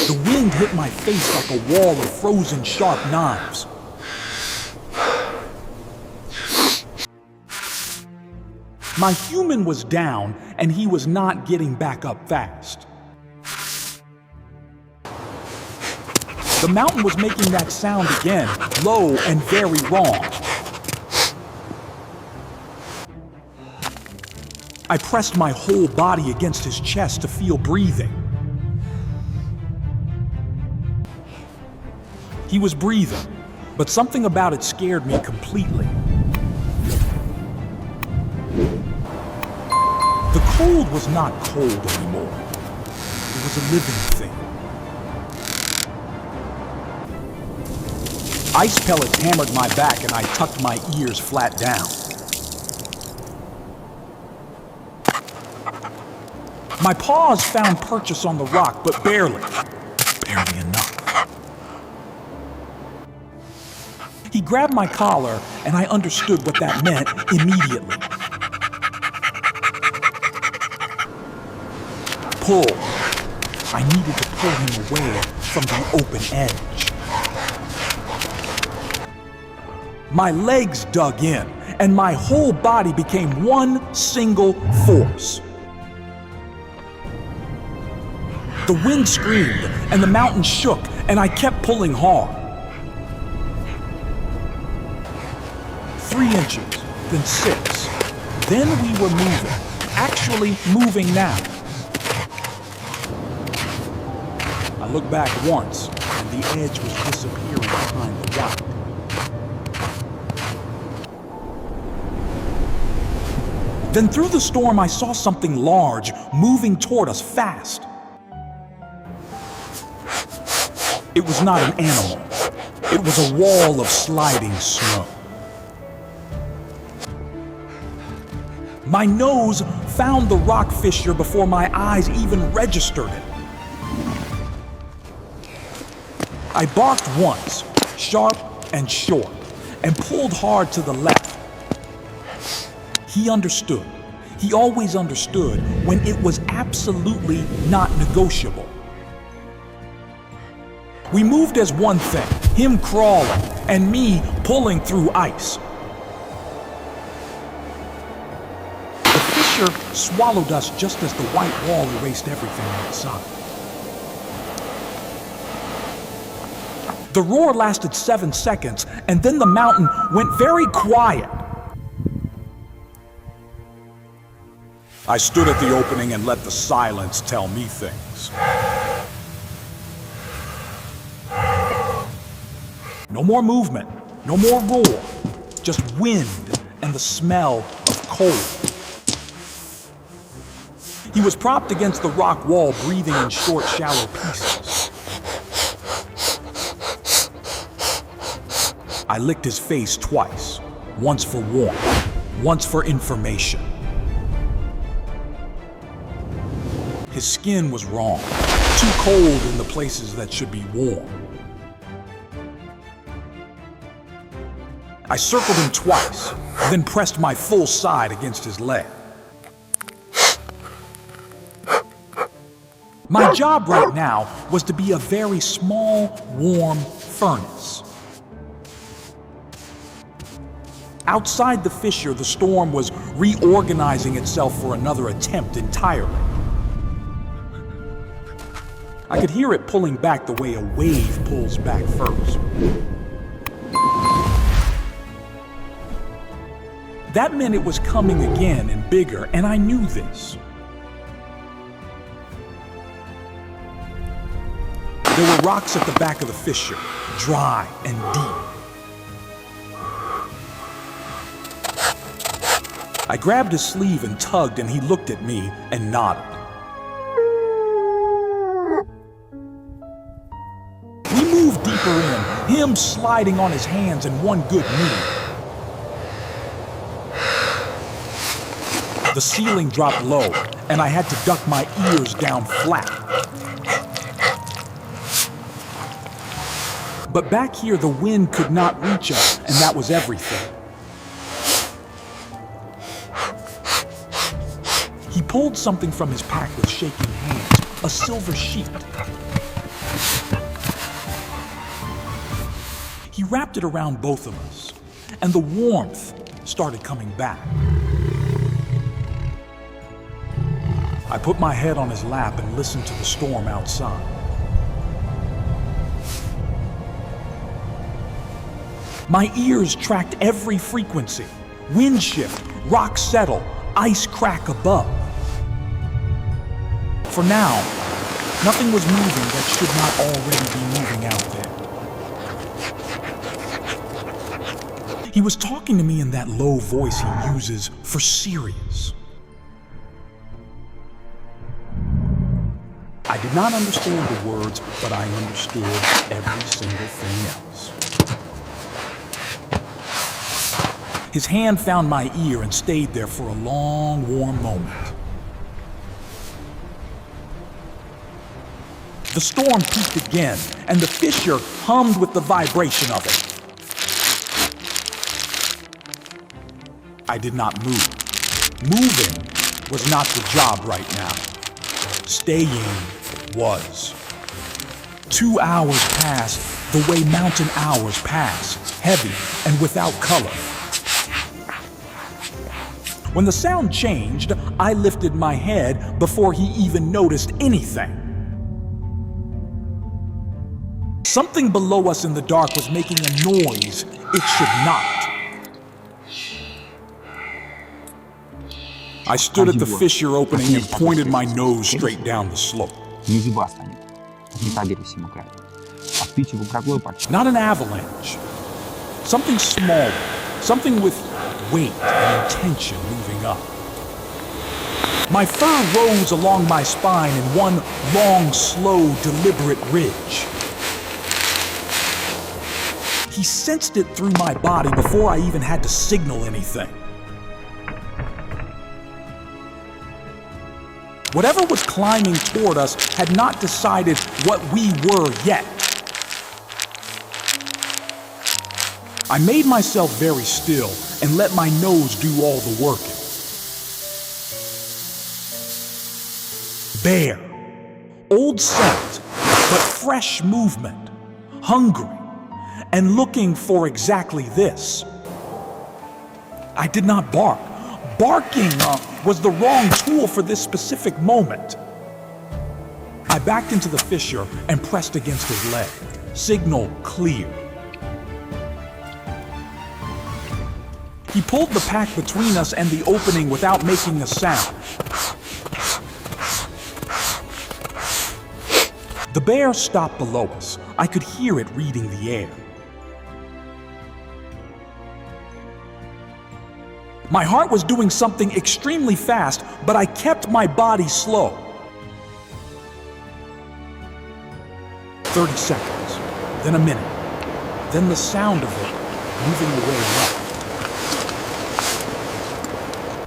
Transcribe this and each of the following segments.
The wind hit my face like a wall of frozen sharp knives. My human was down, and he was not getting back up fast. The mountain was making that sound again, low and very wrong. I pressed my whole body against his chest to feel breathing. He was breathing, but something about it scared me completely. The cold was not cold anymore. It was a living thing. Ice pellets hammered my back and I tucked my ears flat down. My paws found purchase on the rock, but barely enough. He grabbed my collar and I understood what that meant immediately. Pull. I needed to pull him away from the open edge. My legs dug in, and my whole body became one single force. The wind screamed, and the mountain shook, and I kept pulling hard. 3 inches, then 6. Then we were moving, actually moving now. I looked back once, and the edge was disappearing behind the rock. Then through the storm, I saw something large moving toward us fast. It was not an animal. It was a wall of sliding snow. My nose found the rock fissure before my eyes even registered it. I barked once, sharp and short, and pulled hard to the left. He understood. He always understood when it was absolutely not negotiable. We moved as one thing, him crawling and me pulling through ice. The fissure swallowed us just as the white wall erased everything outside. The roar lasted 7 seconds, and then the mountain went very quiet. I stood at the opening and let the silence tell me things. No more movement, no more roar, just wind and the smell of cold. He was propped against the rock wall, breathing in short, shallow pieces. I licked his face twice, once for warmth, once for information. His skin was wrong, too cold in the places that should be warm. I circled him twice, then pressed my full side against his leg. My job right now was to be a very small, warm furnace. Outside the fissure, the storm was reorganizing itself for another attempt entirely. I could hear it pulling back the way a wave pulls back first. That meant it was coming again and bigger, and I knew this. There were rocks at the back of the fissure, dry and deep. I grabbed his sleeve and tugged, and he looked at me and nodded. We moved deeper in, him sliding on his hands and one good knee. The ceiling dropped low, and I had to duck my ears down flat. But back here, the wind could not reach us, and that was everything. He pulled something from his pack with shaking hands, a silver sheet. He wrapped it around both of us, and the warmth started coming back. I put my head on his lap and listened to the storm outside. My ears tracked every frequency: wind shift, rock settle, ice crack above. For now, nothing was moving that should not already be moving out there. He was talking to me in that low voice he uses for serious. I did not understand the words, but I understood every single thing else. His hand found my ear and stayed there for a long, warm moment. The storm peaked again, and the fissure hummed with the vibration of it. I did not move. Moving was not the job right now. Staying was. 2 hours passed the way mountain hours pass, heavy and without color. When the sound changed, I lifted my head before he even noticed anything. Something below us in the dark was making a noise it should not. I stood at the fissure opening and pointed my nose straight down the slope. Not an avalanche. Something smaller. Something with weight and intention moving up. My fur rose along my spine in one long, slow, deliberate ridge. He sensed it through my body before I even had to signal anything. Whatever was climbing toward us had not decided what we were yet. I made myself very still and let my nose do all the working. Bear. Old scent, but fresh movement. Hungry. And looking for exactly this. I did not bark. Barking was the wrong tool for this specific moment. I backed into the fissure and pressed against his leg. Signal clear. He pulled the pack between us and the opening without making a sound. The bear stopped below us. I could hear it reading the air. My heart was doing something extremely fast, but I kept my body slow. 30 seconds, then a minute, then the sound of it moving away left.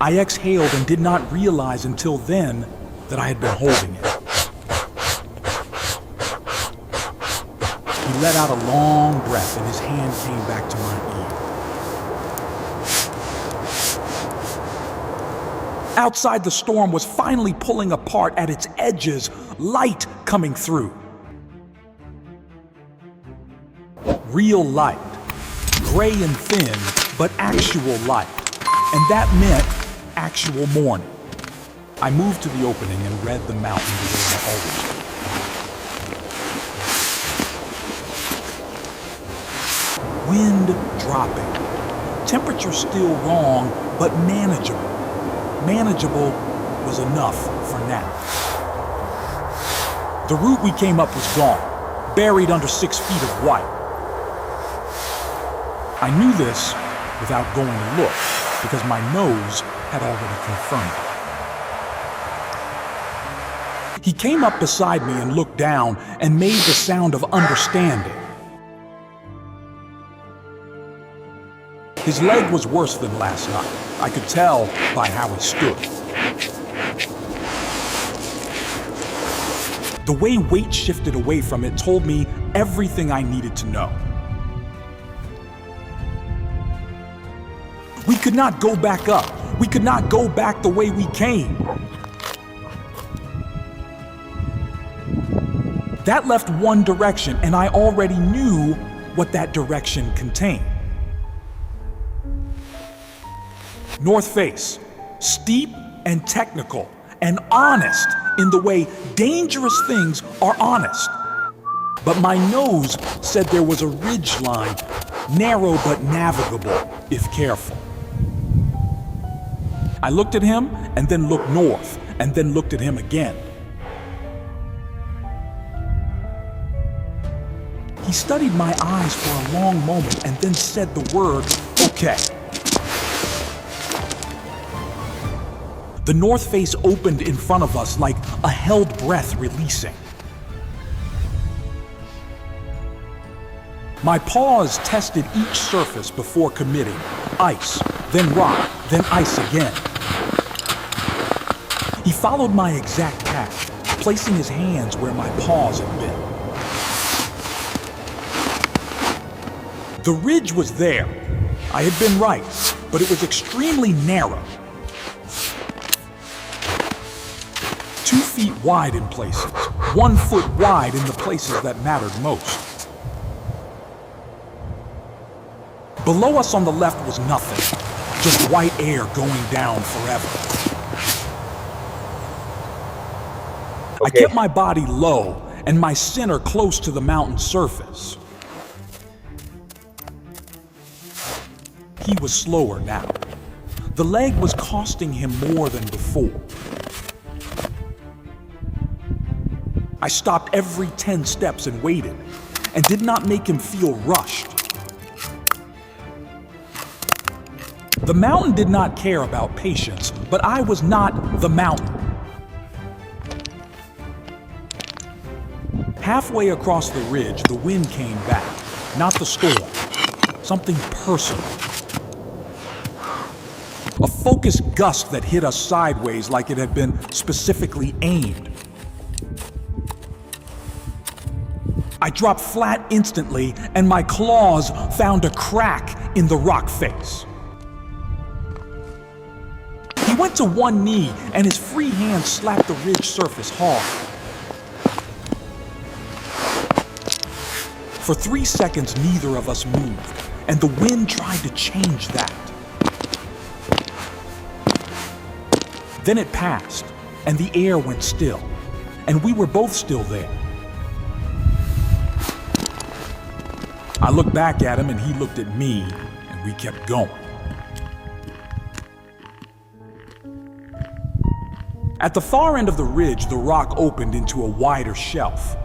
I exhaled and did not realize until then that I had been holding it. He let out a long breath and his hand came back to my ear. Outside, the storm was finally pulling apart at its edges, light coming through. Real light, gray and thin, but actual light. And that meant actual morning. I moved to the opening and read the mountain the way I always do. Wind dropping. Temperature still wrong, but manageable. Manageable was enough for now. The route we came up was gone, buried under 6 feet of white. I knew this without going to look, because my nose had already confirmed it. He came up beside me and looked down and made the sound of understanding. His leg was worse than last night. I could tell by how he stood. The way weight shifted away from it told me everything I needed to know. We could not go back up. We could not go back the way we came. That left one direction, and I already knew what that direction contained. North face, steep and technical, and honest in the way dangerous things are honest. But my nose said there was a ridge line, narrow but navigable if careful. I looked at him and then looked north and then looked at him again. He studied my eyes for a long moment and then said the word, "Okay." The north face opened in front of us like a held breath releasing. My paws tested each surface before committing. Ice, then rock, then ice again. He followed my exact path, placing his hands where my paws had been. The ridge was there. I had been right, but it was extremely narrow. 2 feet wide in places, 1 foot wide in the places that mattered most. Below us on the left was nothing, just white air going down forever. I kept my body low and my center close to the mountain's surface. He was slower now. The leg was costing him more than before. I stopped every 10 steps and waited, and did not make him feel rushed. The mountain did not care about patience, but I was not the mountain. Halfway across the ridge, the wind came back, not the storm, something personal. A focused gust that hit us sideways like it had been specifically aimed. I dropped flat instantly, and my claws found a crack in the rock face. He went to one knee, and his free hand slapped the ridge surface hard. For 3 seconds, neither of us moved, and the wind tried to change that. Then it passed, and the air went still, and we were both still there. I looked back at him, and he looked at me, and we kept going. At the far end of the ridge, the rock opened into a wider shelf.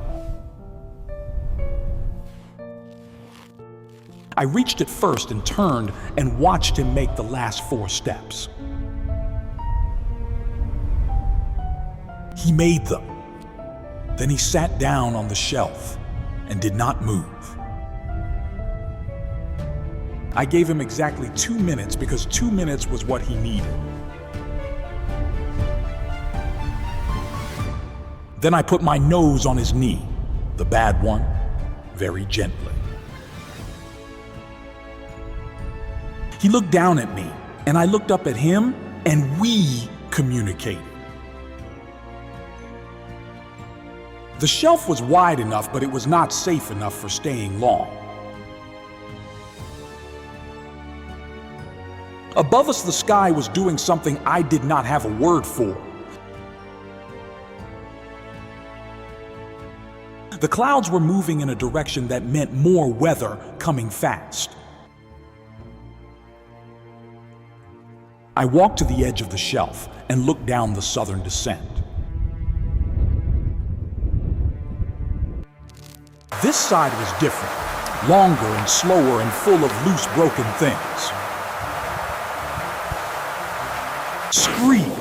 I reached it first and turned and watched him make the last 4 steps. He made them. Then he sat down on the shelf and did not move. I gave him exactly 2 minutes because 2 minutes was what he needed. Then I put my nose on his knee, the bad one, very gently. He looked down at me, and I looked up at him, and we communicated. The shelf was wide enough, but it was not safe enough for staying long. Above us, the sky was doing something I did not have a word for. The clouds were moving in a direction that meant more weather coming fast. I walked to the edge of the shelf and looked down the southern descent. This side was different, longer and slower and full of loose, broken things. Scream.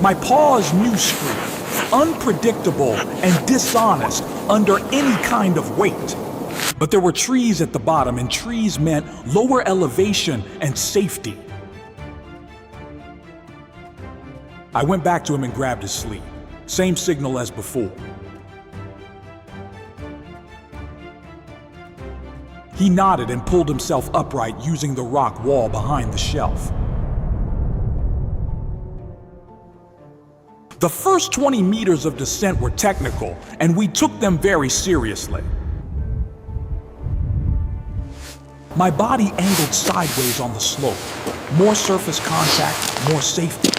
My paws knew scream, unpredictable and dishonest under any kind of weight. But there were trees at the bottom, and trees meant lower elevation and safety. I went back to him and grabbed his sleeve. Same signal as before. He nodded and pulled himself upright using the rock wall behind the shelf. The first 20 meters of descent were technical, and we took them very seriously. My body angled sideways on the slope. More surface contact, more safety.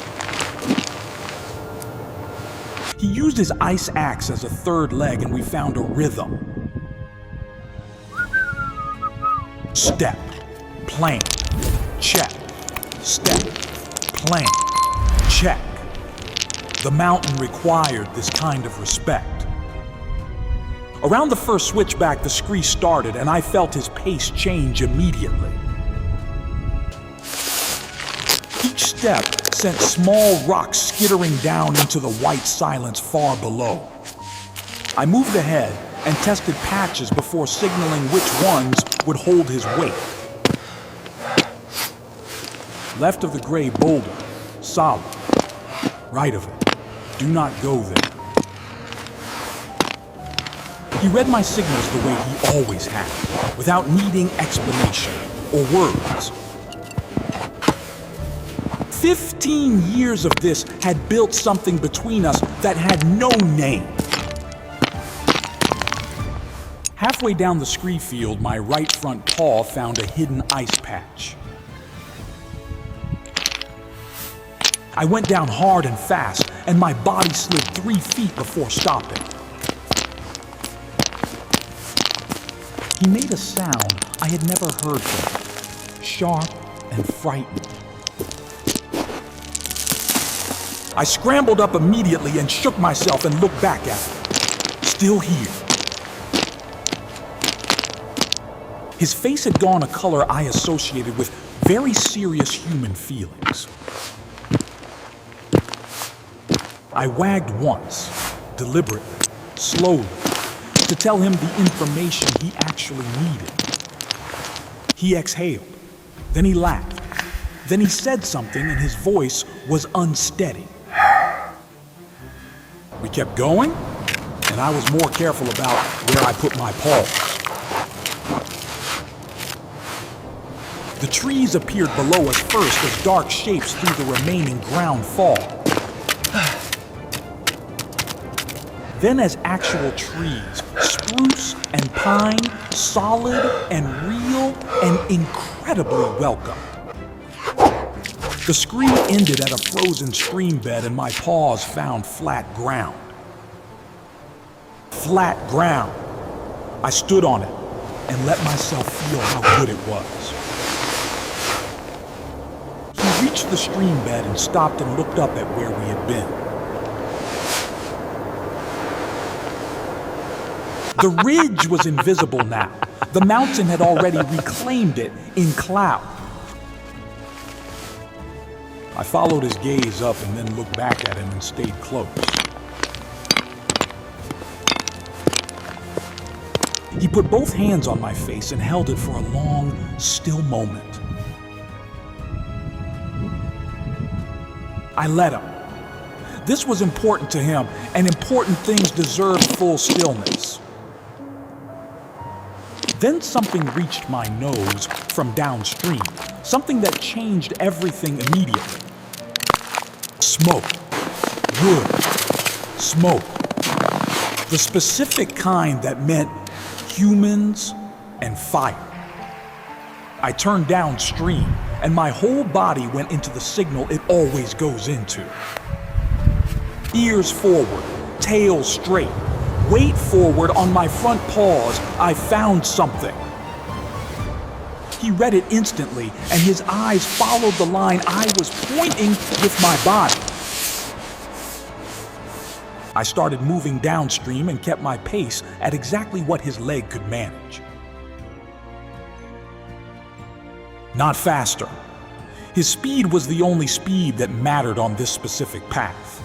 He used his ice axe as a third leg, and we found a rhythm. Step, plank, check. Step, plank, check. The mountain required this kind of respect. Around the first switchback, the scree started, and I felt his pace change immediately. Each step sent small rocks skittering down into the white silence far below. I moved ahead and tested patches before signaling which ones would hold his weight. Left of the gray boulder, solid. Right of it, do not go there. He read my signals the way he always had, without needing explanation or words. 15 years of this had built something between us that had no name. Halfway down the scree field, my right front paw found a hidden ice patch. I went down hard and fast, and my body slid 3 feet before stopping. He made a sound I had never heard from, sharp and frightened. I scrambled up immediately and shook myself and looked back at him. Still here. His face had gone a color I associated with very serious human feelings. I wagged once, deliberately, slowly, to tell him the information he actually needed. He exhaled, then he laughed, then he said something and his voice was unsteady. We kept going, and I was more careful about where I put my paws. The trees appeared below us first as dark shapes through the remaining ground fall. Then as actual trees, spruce and pine, solid and real and incredibly welcome. The scree ended at a frozen stream bed and my paws found flat ground. Flat ground. I stood on it and let myself feel how good it was. He reached the stream bed and stopped and looked up at where we had been. The ridge was invisible now. The mountain had already reclaimed it in cloud. I followed his gaze up and then looked back at him and stayed close. He put both hands on my face and held it for a long, still moment. I let him. This was important to him, and important things deserved full stillness. Then something reached my nose from downstream, something that changed everything immediately. Smoke. Wood. Smoke. The specific kind that meant humans and fire. I turned downstream, and my whole body went into the signal it always goes into. Ears forward, tail straight. Weight forward on my front paws, I found something. He read it instantly, and his eyes followed the line I was pointing with my body. I started moving downstream and kept my pace at exactly what his leg could manage. Not faster. His speed was the only speed that mattered on this specific path.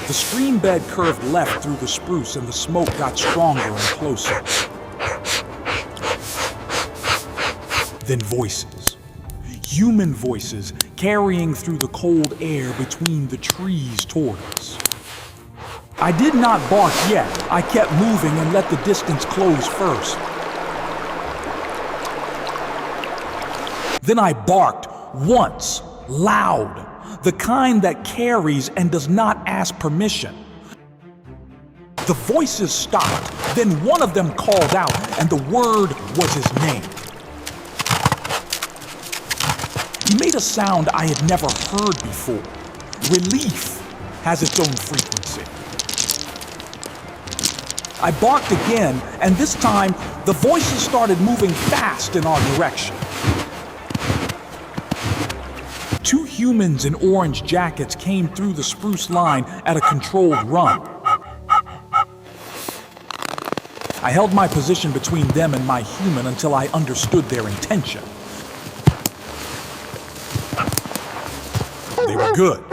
The stream bed curved left through the spruce and the smoke got stronger and closer. Then voices. Human voices carrying through the cold air between the trees toward us. I did not bark yet. I kept moving and let the distance close first. Then I barked once, loud. the kind that carries and does not ask permission. The voices stopped, then one of them called out, and the word was his name. He made a sound I had never heard before. Relief has its own frequency. I barked again, and this time, the voices started moving fast in our direction. Two humans in orange jackets came through the spruce line at a controlled run. I held my position between them and my human until I understood their intention. They were good.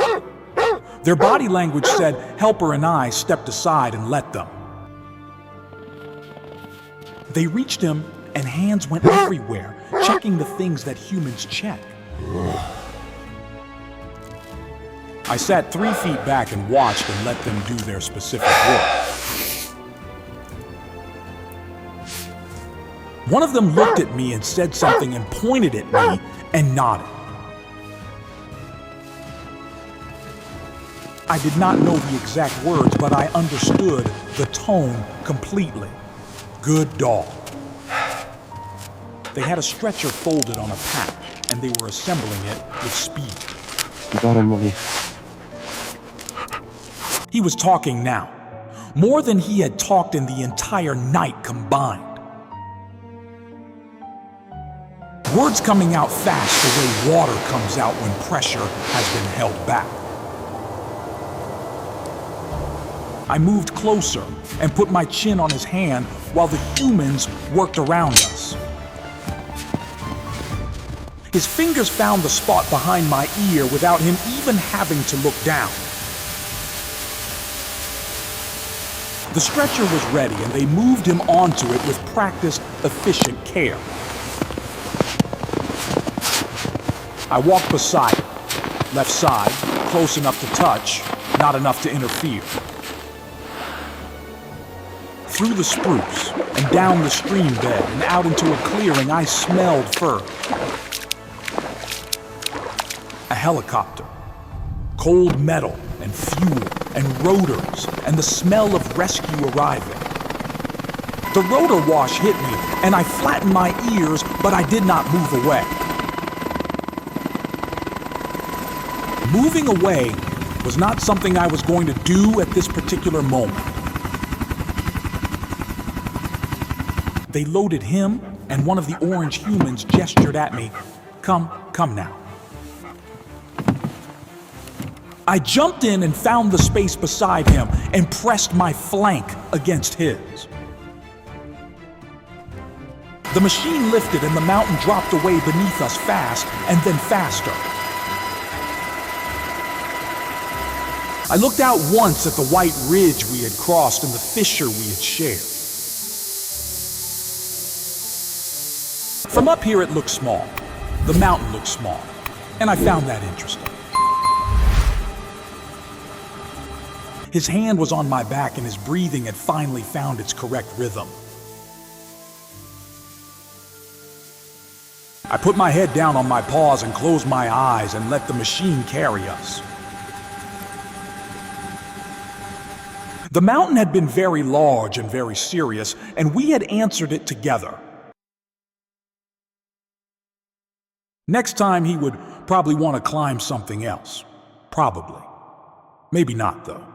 Their body language said Helper and I stepped aside and let them. They reached him, and hands went everywhere, checking the things that humans check. I sat 3 feet back and watched and let them do their specific work. One of them looked at me and said something and pointed at me and nodded. I did not know the exact words, but I understood the tone completely. Good dog. They had a stretcher folded on a pack, and they were assembling it with speed. He was talking now, more than he had talked in the entire night combined. Words coming out fast the way water comes out when pressure has been held back. I moved closer and put my chin on his hand while the humans worked around us. His fingers found the spot behind my ear without him even having to look down. The stretcher was ready and they moved him onto it with practiced, efficient care. I walked beside him, left side, close enough to touch, not enough to interfere. Through the spruce and down the stream bed and out into a clearing, I smelled fur. A helicopter, cold metal and fuel and rotors and the smell of rescue arriving. The rotor wash hit me and I flattened my ears, but I did not move away. Moving away was not something I was going to do at this particular moment. They loaded him, and one of the orange humans gestured at me. Come now. I jumped in and found the space beside him and pressed my flank against his. The machine lifted and the mountain dropped away beneath us fast and then faster. I looked out once at the white ridge we had crossed and the fissure we had shared. From up here it looked small. The mountain looked small, and I found that interesting. His hand was on my back and his breathing had finally found its correct rhythm. I put my head down on my paws and closed my eyes and let the machine carry us. The mountain had been very large and very serious, and we had answered it together. Next time he would probably want to climb something else. Probably. Maybe not, though.